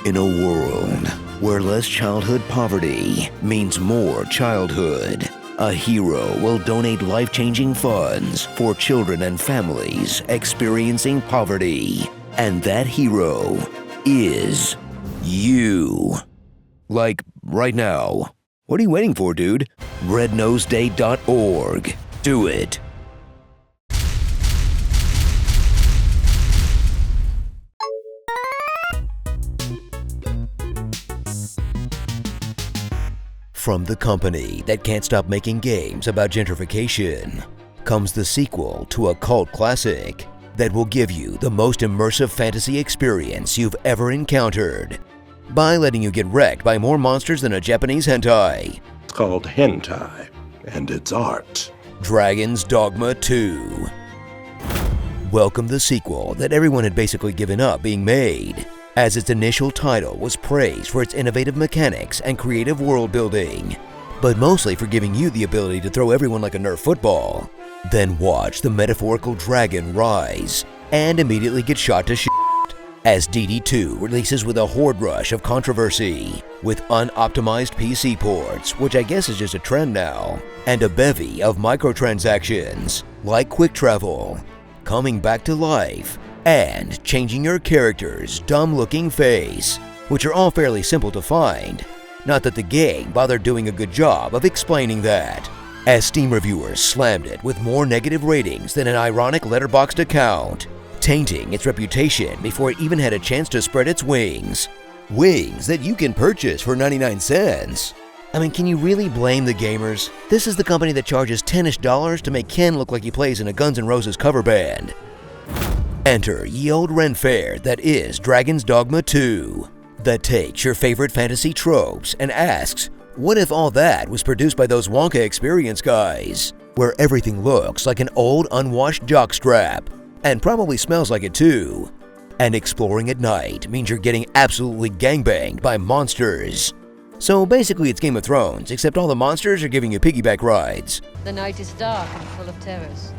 In a world where less childhood poverty means more childhood, a hero will donate life-changing funds for children and families experiencing poverty. And that hero is you. Like, right now. What are you waiting for, dude? rednoseday.org. Do it. From the company that can't stop making games about gentrification comes the sequel to a cult classic that will give you the most immersive fantasy experience you've ever encountered by letting you get wrecked by more monsters than a Japanese hentai. It's called hentai, and it's art. Dragon's Dogma 2. Welcome the sequel that everyone had basically given up being made, as its initial title was praised for its innovative mechanics and creative world building, but mostly for giving you the ability to throw everyone like a Nerf football. Then watch the metaphorical dragon rise and immediately get shot to shit as DD2 releases with a horde rush of controversy, with unoptimized PC ports, which I guess is just a trend now, and a bevy of microtransactions like quick travel, coming back to life, and changing your character's dumb-looking face, which are all fairly simple to find. Not that the game bothered doing a good job of explaining that, as Steam reviewers slammed it with more negative ratings than an ironic Letterboxd account, tainting its reputation before it even had a chance to spread its wings. Wings that you can purchase for 99 cents. I mean, can you really blame the gamers? This is the company that charges $10-ish to make Ken look like he plays in a Guns N' Roses cover band. Enter ye old Ren Fair that is Dragon's Dogma 2, that takes your favorite fantasy tropes and asks, what if all that was produced by those Wonka Experience guys, where everything looks like an old unwashed jockstrap, and probably smells like it too, and exploring at night means you're getting absolutely gangbanged by monsters. So basically it's Game of Thrones, except all the monsters are giving you piggyback rides. The night is dark and full of terrors.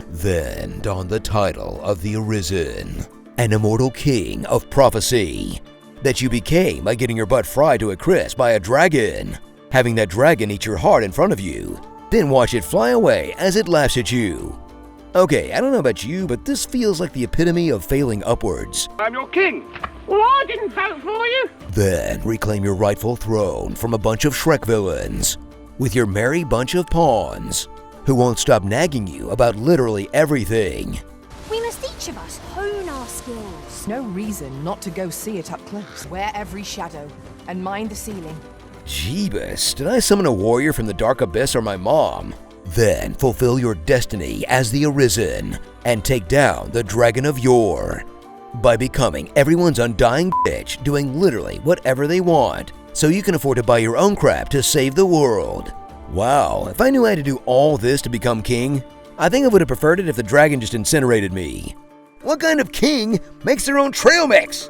Then dawned the title of the Arisen, an immortal king of prophecy that you became by getting your butt fried to a crisp by a dragon, having that dragon eat your heart in front of you, then watch it fly away as it laughs at you. Okay, I don't know about you, but this feels like the epitome of failing upwards. I'm your king. Well, I didn't vote for you. Then reclaim your rightful throne from a bunch of Shrek villains with your merry bunch of pawns who won't stop nagging you about literally everything. We must each of us hone our skills. No reason not to go see it up close. Wear every shadow and mind the ceiling. Jeebus, did I summon a warrior from the dark abyss or my mom? Then fulfill your destiny as the Arisen and take down the Dragon of Yore by becoming everyone's undying bitch, doing literally whatever they want so you can afford to buy your own crap to save the world. Wow, if I knew I had to do all this to become king, I think I would have preferred it if the dragon just incinerated me. What kind of king makes their own trail mix?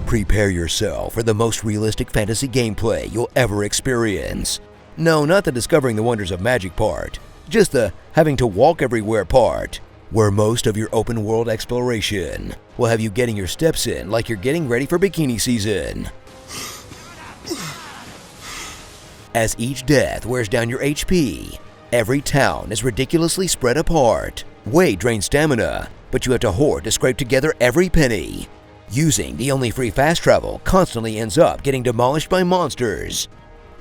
Prepare yourself for the most realistic fantasy gameplay you'll ever experience. No, not the discovering the wonders of magic part, just the having to walk everywhere part, where most of your open world exploration will have you getting your steps in like you're getting ready for bikini season. As each death wears down your HP, every town is ridiculously spread apart. Way drains stamina, but you have to hoard to scrape together every penny. Using the only free fast travel constantly ends up getting demolished by monsters.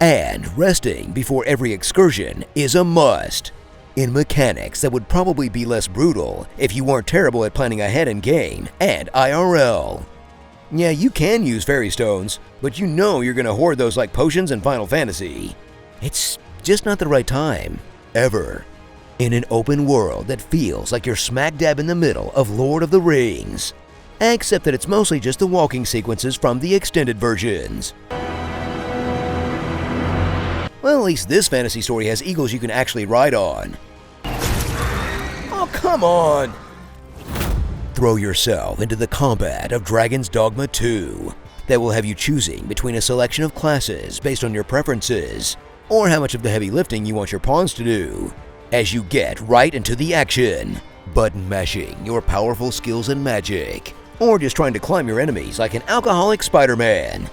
And resting before every excursion is a must, in mechanics that would probably be less brutal if you weren't terrible at planning ahead in game and IRL. Yeah, you can use fairy stones, but you know you're gonna hoard those like potions in Final Fantasy. It's just not the right time, ever, in an open world that feels like you're smack dab in the middle of Lord of the Rings, except that it's mostly just the walking sequences from the extended versions. Well, at least this fantasy story has eagles you can actually ride on. Oh, come on! Throw yourself into the combat of Dragon's Dogma 2 that will have you choosing between a selection of classes based on your preferences, or how much of the heavy lifting you want your pawns to do, as you get right into the action, button mashing your powerful skills and magic or just trying to climb your enemies like an alcoholic Spider-Man.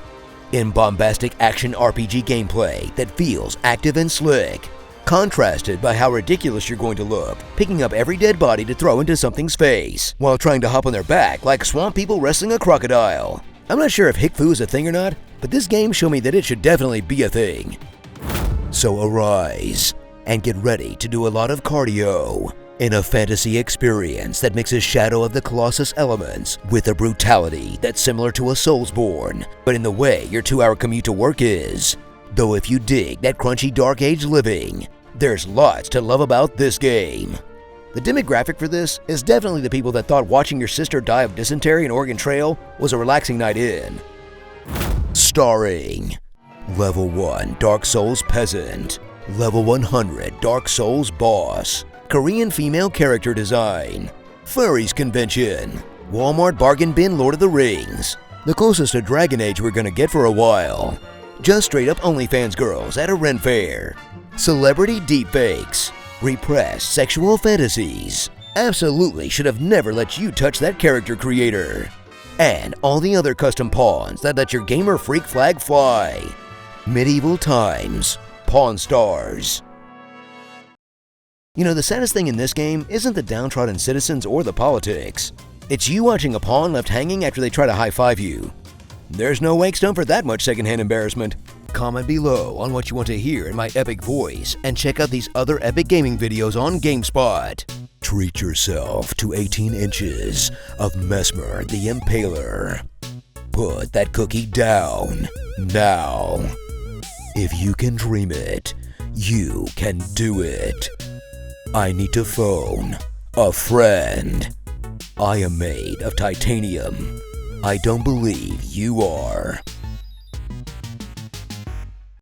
In bombastic action RPG gameplay that feels active and slick, contrasted by how ridiculous you're going to look, picking up every dead body to throw into something's face, while trying to hop on their back like swamp people wrestling a crocodile. I'm not sure if hick foo is a thing or not, but this game showed me that it should definitely be a thing. So arise, and get ready to do a lot of cardio in a fantasy experience that mixes Shadow of the Colossus elements with a brutality that's similar to a Soulsborne, but in the way your 2-hour commute to work is. Though if you dig that crunchy Dark Age living, there's lots to love about this game. The demographic for this is definitely the people that thought watching your sister die of dysentery in Oregon Trail was a relaxing night in. Starring Level 1 Dark Souls Peasant, Level 100 Dark Souls Boss, Korean female character design, Furries Convention, Walmart Bargain Bin Lord of the Rings, the closest to Dragon Age we're gonna get for a while, just straight up OnlyFans girls at a Ren Fair, celebrity deepfakes, repressed sexual fantasies, absolutely should have never let you touch that character creator, and all the other custom pawns that let your gamer freak flag fly. Medieval times, Pawn Stars. You know, the saddest thing in this game isn't the downtrodden citizens or the politics. It's you watching a pawn left hanging after they try to high-five you. There's no wake stone for that much secondhand embarrassment. Comment below on what you want to hear in my epic voice, and check out these other epic gaming videos on GameSpot. Treat yourself to 18 inches of Mesmer the Impaler. Put that cookie down, now. If you can dream it, you can do it. I need to phone a friend. I am made of titanium. I don't believe you are.